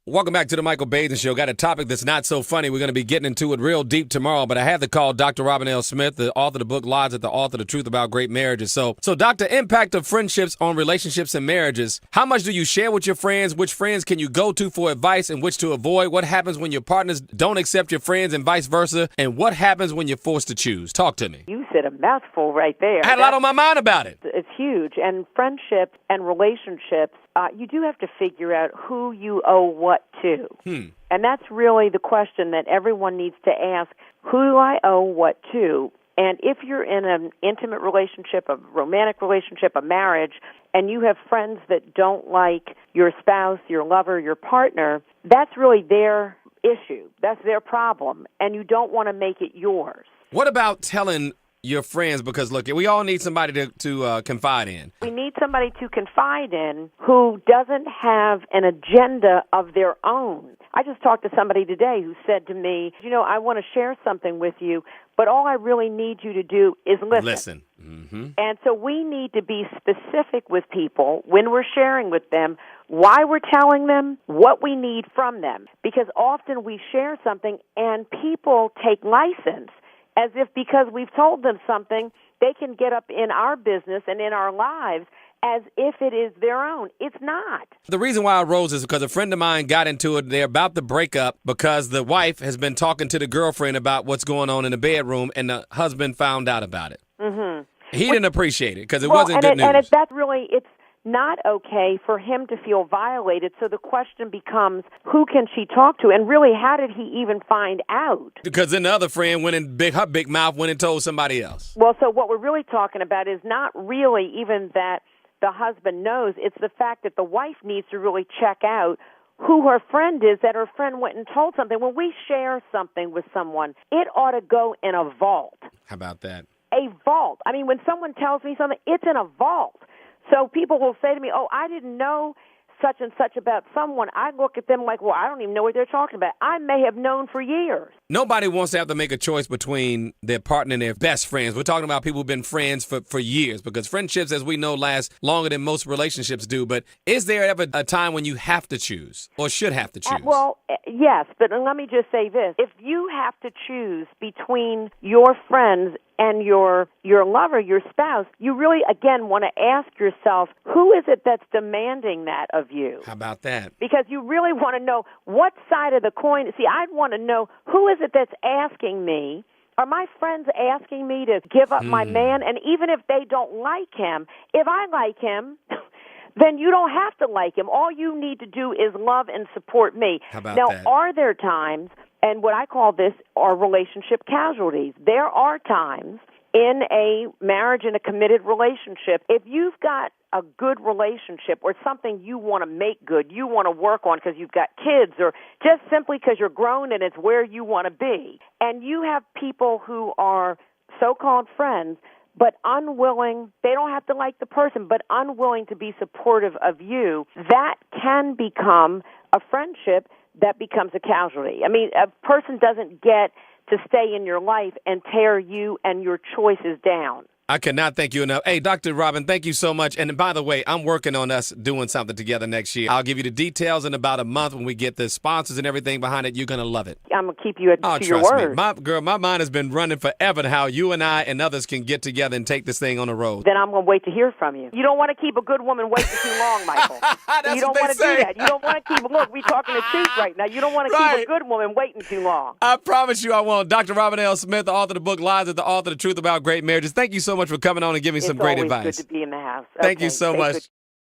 Welcome back to the Michael Baden Show. Got a topic that's not so funny. We're going to be getting into it real deep tomorrow, but I had to call Dr. Robin L. Smith, the author of the book Lies at the Author, The Truth About Great Marriages. So, Doctor, impact of friendships on relationships and marriages. How much do you share with your friends? Which friends can you go to for advice and which to avoid? What happens when your partners don't accept your friends and vice versa? And what happens when you're forced to choose? Talk to me. You said a mouthful right there. I had a lot on my mind about it. It's huge. And friendships and relationships, you do have to figure out who you owe what to. And that's really the question that everyone needs to ask. Who do I owe what to? And if you're in an intimate relationship, a romantic relationship, a marriage, and you have friends that don't like your spouse, your lover, your partner, that's really their issue. That's their problem. And you don't want to make it yours. What about telling your friends? Because, look, we all need somebody to confide in. We need somebody to confide in who doesn't have an agenda of their own. I just talked to somebody today who said to me, I want to share something with you, but all I really need you to do is listen. Mm-hmm. And so we need to be specific with people when we're sharing with them, why we're telling them, what we need from them. Because often we share something and people take license as if because we've told them something, they can get up in our business and in our lives as if it is their own. It's not. The reason why I rose is because a friend of mine got into it. They're about to break up because the wife has been talking to the girlfriend about what's going on in the bedroom, and the husband found out about it. Mm-hmm. He didn't appreciate it because it wasn't good news. And that's really, it's not okay for him to feel violated. So the question becomes, who can she talk to? And really, how did he even find out? Because then the other friend went in, her big mouth went and told somebody else. Well, so what we're really talking about is not really even that the husband knows. It's the fact that the wife needs to really check out who her friend is, that her friend went and told something. When we share something with someone, it ought to go in a vault. How about that? A vault. I mean, when someone tells me something, it's in a vault. So people will say to me, I didn't know such and such about someone. I look at them like, well, I don't even know what they're talking about. I may have known for years. Nobody wants to have to make a choice between their partner and their best friends. We're talking about people who've been friends for years, because friendships, as we know, last longer than most relationships do. But is there ever a time when you have to choose or should have to choose? Yes, but let me just say this. If you have to choose between your friends and your lover, your spouse, you really, again, want to ask yourself, who is it that's demanding that of you? How about that? Because you really want to know what side of the coin. See, I'd want to know, who is it that's asking me? Are my friends asking me to give up my man? And even if they don't like him, if I like him, then you don't have to like him. All you need to do is love and support me. How about now, that? Are there times, and what I call this are relationship casualties. There are times in a marriage, in a committed relationship, if you've got a good relationship or something you want to make good, you want to work on because you've got kids or just simply because you're grown and it's where you want to be, and you have people who are so-called friends but unwilling, they don't have to like the person, but unwilling to be supportive of you, that can become a friendship that becomes a casualty. I mean, a person doesn't get to stay in your life and tear you and your choices down. I cannot thank you enough. Hey, Dr. Robin, thank you so much. And by the way, I'm working on us doing something together next year. I'll give you the details in about a month when we get the sponsors and everything behind it. You're going to love it. I'm going to keep you to your word. My mind has been running forever to how you and I and others can get together and take this thing on the road. Then I'm going to wait to hear from you. You don't want to keep a good woman waiting too long, Michael. That's you don't want to do that. You don't want to keep, look, we're talking the truth right now. You don't want to keep a good woman waiting too long. I promise you I won't. Dr. Robin L. Smith, the author of the book Lies at the Author, The Truth About Great Marriages. Thank you so much for coming on and giving some great advice. It's always good to be in the house. Thank you so much.